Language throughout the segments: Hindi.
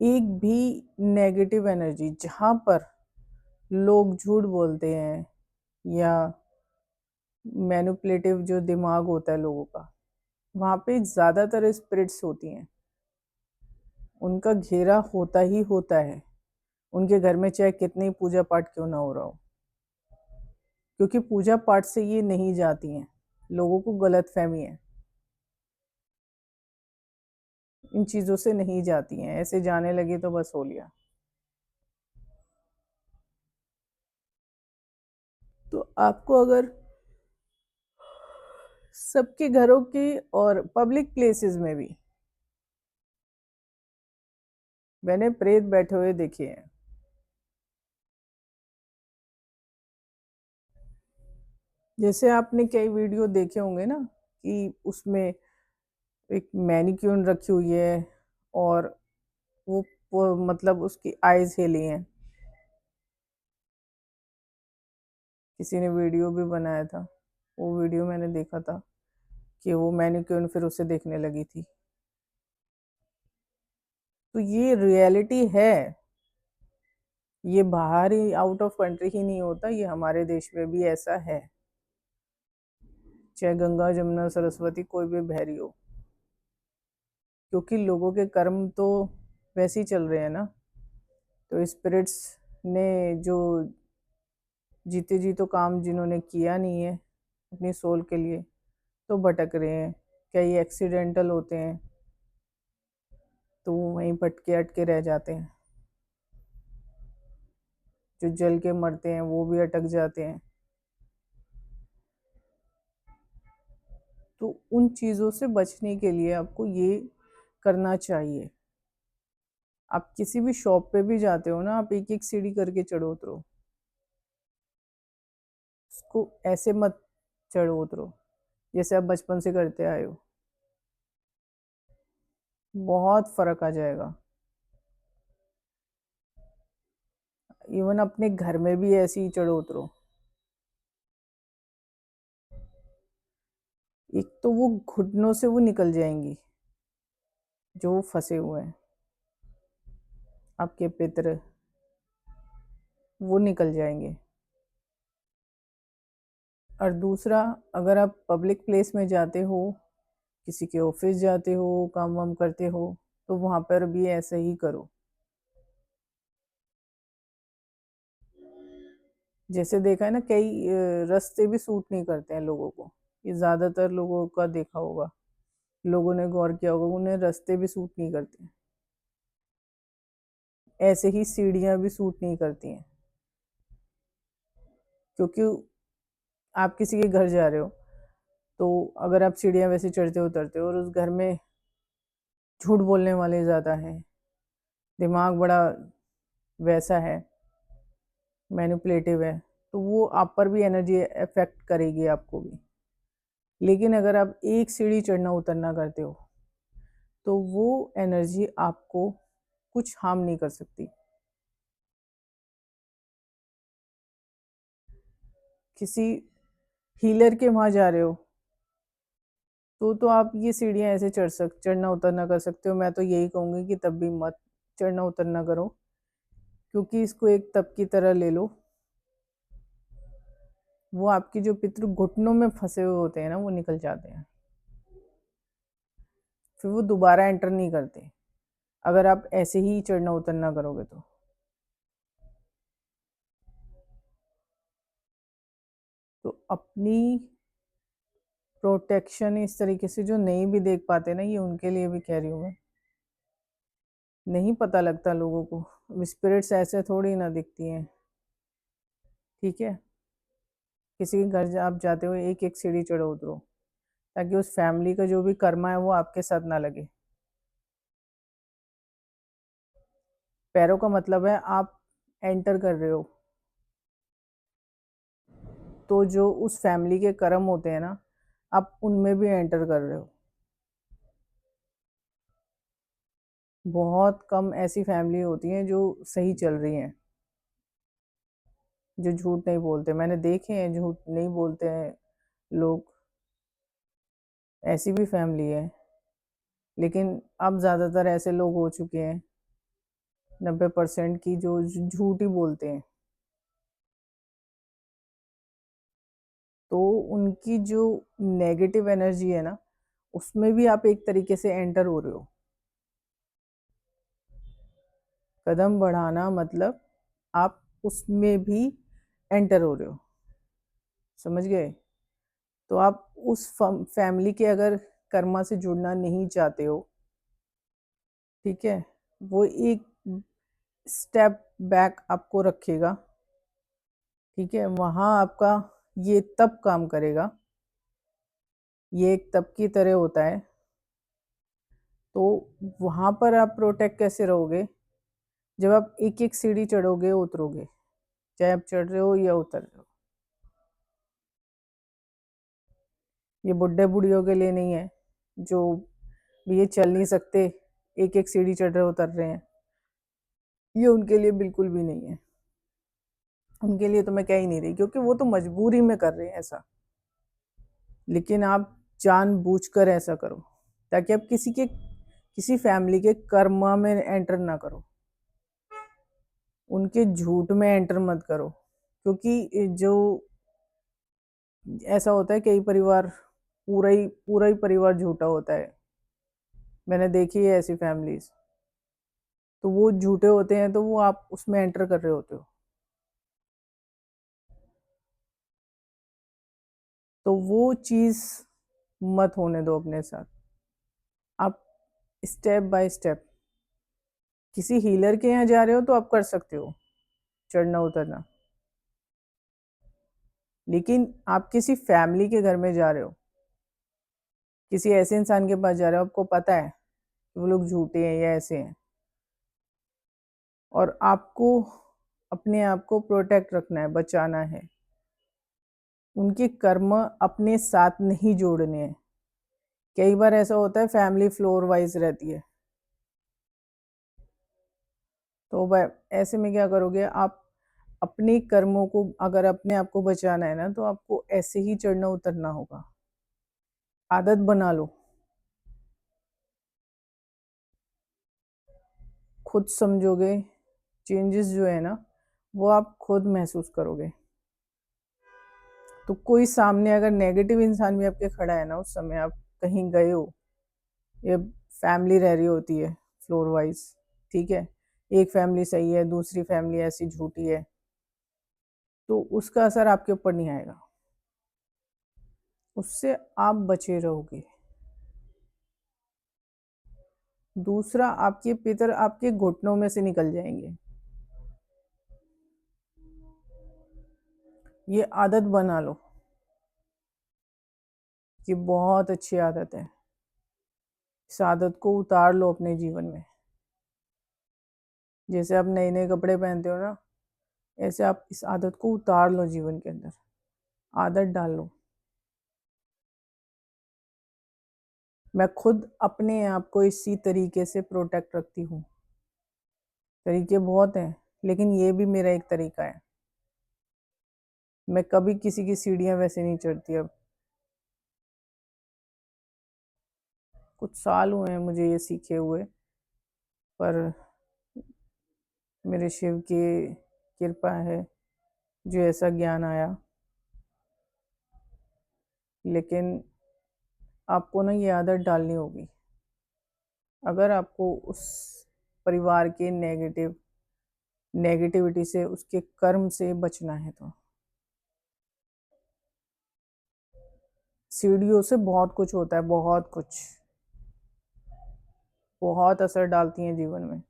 एक भी नेगेटिव एनर्जी जहाँ पर लोग झूठ बोलते हैं या मैनिपुलेटिव जो दिमाग होता है लोगों का, वहाँ पे ज़्यादातर स्पिरिट्स होती हैं। उनका घेरा होता ही होता है, उनके घर में चाहे कितनी पूजा पाठ क्यों ना हो रहा हो, क्योंकि पूजा पाठ से ये नहीं जाती हैं। लोगों को गलतफ़हमी है, इन चीज़ों से नहीं जाती हैं, ऐसे जाने लगी तो बस हो लिया। तो आपको अगर सबके घरों की और पब्लिक प्लेसेस में भी मैंने प्रेत बैठे हुए देखे हैं। जैसे आपने कई वीडियो देखे होंगे ना कि उसमें एक मैनीक्यून रखी हुई है और वो मतलब उसकी आईज़ हिली हैं। किसी ने वीडियो भी बनाया था, वो वीडियो मैंने देखा था कि वो मैनीक्यून फिर उसे देखने लगी थी। तो ये रियलिटी है, ये बाहर ही आउट ऑफ कंट्री ही नहीं होता, ये हमारे देश में भी ऐसा है। चाहे गंगा, जमुना, सरस्वती कोई भी बह रही हो, क्योंकि लोगों के कर्म तो वैसे ही चल रहे हैं ना। तो स्पिरिट्स ने जो जीते जी तो काम जिन्होंने किया नहीं है अपनी सोल के लिए, तो भटक रहे हैं। कई एक्सीडेंटल होते हैं तो वहीं भटके अटके रह जाते हैं। जो जल के मरते हैं वो भी अटक जाते हैं। तो उन चीज़ों से बचने के लिए आपको ये करना चाहिए। आप किसी भी शॉप पे भी जाते हो ना, आप एक एक सीढ़ी करके चढ़ो उतरो, उसको ऐसे मत चढ़ो उतरो जैसे आप बचपन से करते आए हो। बहुत फर्क आ जाएगा। इवन अपने घर में भी ऐसे ही चढ़ो उतरो। एक तो वो घुटनों से वो निकल जाएंगी जो फंसे हुए हैं, आपके पितर वो निकल जाएंगे। और दूसरा, अगर आप पब्लिक प्लेस में जाते हो, किसी के ऑफिस जाते हो, काम वाम करते हो, तो वहाँ पर भी ऐसा ही करो। जैसे देखा है ना, कई रास्ते भी सूट नहीं करते हैं लोगों को। ये ज़्यादातर लोगों का देखा होगा, लोगों ने गौर किया होगा, उन्हें रास्ते भी सूट नहीं करते। ऐसे ही सीढ़ियाँ भी सूट नहीं करती हैं, क्योंकि आप किसी के घर जा रहे हो, तो अगर आप सीढ़ियाँ वैसे चढ़ते उतरते हो और उस घर में झूठ बोलने वाले ज़्यादा हैं, दिमाग बड़ा वैसा है, मैनिपुलेटिव है, तो वो आप पर भी एनर्जी इफेक्ट करेगी, आपको भी। लेकिन अगर आप एक सीढ़ी चढ़ना उतरना करते हो, तो वो एनर्जी आपको कुछ हार्म नहीं कर सकती। किसी हीलर के वहाँ जा रहे हो, तो आप ये सीढ़ियाँ ऐसे चढ़ना उतरना कर सकते हो। मैं तो यही कहूँगी कि तब भी मत चढ़ना उतरना करो, क्योंकि इसको एक तप की तरह ले लो। वो आपके जो पितृ घुटनों में फंसे हुए होते हैं ना, वो निकल जाते हैं, फिर वो दोबारा एंटर नहीं करते अगर आप ऐसे ही चढ़ना उतरना करोगे तो अपनी प्रोटेक्शन इस तरीके से जो नहीं भी देख पाते ना, ये उनके लिए भी कह रही हूँ मैं। नहीं पता लगता लोगों को, स्पिरिट्स ऐसे थोड़ी ना दिखती हैं। ठीक है, किसी के घर आप जाते हो, एक एक सीढ़ी चढ़ो उतरो, ताकि उस फैमिली का जो भी कर्मा है वो आपके साथ ना लगे। पैरों का मतलब है आप एंटर कर रहे हो, तो जो उस फैमिली के कर्म होते हैं ना, आप उनमें भी एंटर कर रहे हो। बहुत कम ऐसी फैमिली होती हैं जो सही चल रही हैं, जो झूठ नहीं बोलते। मैंने देखे हैं झूठ नहीं बोलते हैं लोग, ऐसी भी फैमिली है। लेकिन अब ज़्यादातर ऐसे लोग हो चुके हैं 90% की जो झूठ ही बोलते हैं। तो उनकी जो नेगेटिव एनर्जी है ना, उसमें भी आप एक तरीके से एंटर हो रहे हो। कदम बढ़ाना मतलब आप उसमें भी एंटर हो रहे हो, समझ गए? तो आप उस फैमिली के अगर कर्मा से जुड़ना नहीं चाहते हो, ठीक है, वो एक स्टेप बैक आपको रखेगा, ठीक है, वहाँ आपका ये तब काम करेगा, ये एक तब की तरह होता है। तो वहाँ पर आप प्रोटेक्ट कैसे रहोगे? जब आप एक एक सीढ़ी चढ़ोगे उतरोगे, चाहे आप चढ़ रहे हो या उतर रहे हो। ये बुढ़े बुढ़ियों के लिए नहीं है जो ये चल नहीं सकते, एक एक सीढ़ी चढ़ रहे उतर रहे हैं, ये उनके लिए बिल्कुल भी नहीं है। उनके लिए तो मैं कह ही नहीं रही, क्योंकि वो तो मजबूरी में कर रहे हैं ऐसा। लेकिन आप जानबूझकर ऐसा करो ताकि आप किसी फैमिली के कर्मा में एंटर ना करो, उनके झूठ में एंटर मत करो। क्योंकि जो ऐसा होता है, कई परिवार पूरा ही परिवार झूठा होता है, मैंने देखी है ऐसी फैमिलीज। तो वो झूठे होते हैं, तो वो आप उसमें एंटर कर रहे होते हो। तो वो चीज़ मत होने दो अपने साथ। आप स्टेप बाय स्टेप, किसी हीलर के यहाँ जा रहे हो तो आप कर सकते हो चढ़ना उतरना, लेकिन आप किसी फैमिली के घर में जा रहे हो, किसी ऐसे इंसान के पास जा रहे हो, आपको पता है कि वो लोग झूठे हैं या ऐसे हैं, और आपको अपने आप को प्रोटेक्ट रखना है, बचाना है, उनके कर्म अपने साथ नहीं जोड़ने हैं। कई बार ऐसा होता है फैमिली फ्लोर वाइज रहती है, तो भाई ऐसे में क्या करोगे आप? अपने कर्मों को अगर अपने आप को बचाना है ना, तो आपको ऐसे ही चढ़ना उतरना होगा। आदत बना लो, खुद समझोगे, चेंजेस जो है ना वो आप खुद महसूस करोगे। तो कोई सामने अगर नेगेटिव इंसान भी आपके खड़ा है ना, उस समय आप कहीं गए हो, ये फैमिली रह रही होती है फ्लोर वाइज, ठीक है, एक फैमिली सही है, दूसरी फैमिली ऐसी झूठी है, तो उसका असर आपके ऊपर नहीं आएगा, उससे आप बचे रहोगे। दूसरा, आपके पितर आपके घुटनों में से निकल जाएंगे। ये आदत बना लो, ये बहुत अच्छी आदत है। इस आदत को उतार लो अपने जीवन में। जैसे आप नए नए कपड़े पहनते हो ना, ऐसे आप इस आदत को उतार लो जीवन के अंदर, आदत डाल लो। मैं खुद अपने आप को इसी तरीके से प्रोटेक्ट रखती हूँ। तरीके बहुत हैं, लेकिन ये भी मेरा एक तरीका है। मैं कभी किसी की सीढ़ियाँ वैसे नहीं चढ़ती अब। कुछ साल हुए हैं मुझे ये सीखे हुए, पर मेरे शिव की कृपा है जो ऐसा ज्ञान आया। लेकिन आपको ना ये आदत डालनी होगी, अगर आपको उस परिवार के नेगेटिविटी से, उसके कर्म से बचना है तो। सीढ़ियों से बहुत कुछ होता है, बहुत कुछ, बहुत असर डालती हैं जीवन में।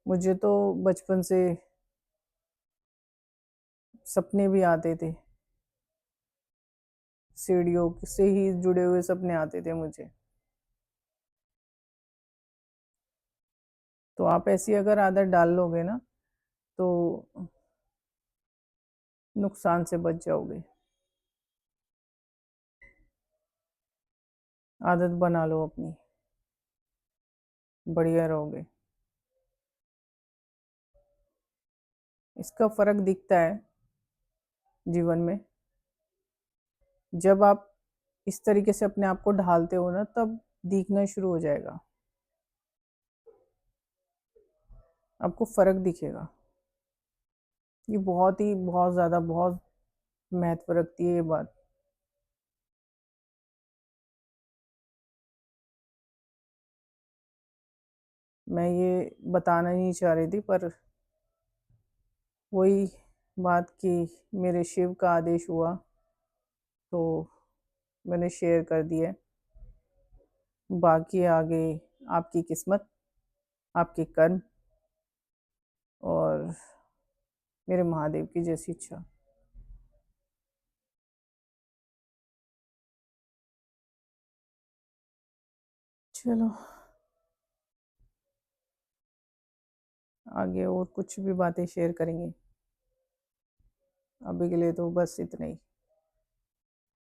मुझे तो बचपन से सपने भी आते थे, सीढ़ियों से ही जुड़े हुए सपने आते थे मुझे। तो आप ऐसी अगर आदत डाल लोगे ना, तो नुकसान से बच जाओगे। आदत बना लो अपनी, बढ़िया रहोगे। इसका फर्क दिखता है जीवन में, जब आप इस तरीके से अपने आप को ढालते हो ना, तब दिखना शुरू हो जाएगा, आपको फ़र्क दिखेगा। ये बहुत ज़्यादा बहुत महत्व रखती है ये बात। मैं ये बताना नहीं चाह रही थी, पर वही बात कि मेरे शिव का आदेश हुआ, तो मैंने शेयर कर दिया है। बाकी आगे आपकी किस्मत, आपके कर्म और मेरे महादेव की जैसी इच्छा। चलो, आगे और कुछ भी बातें शेयर करेंगे। अभी के लिए तो बस इतना ही।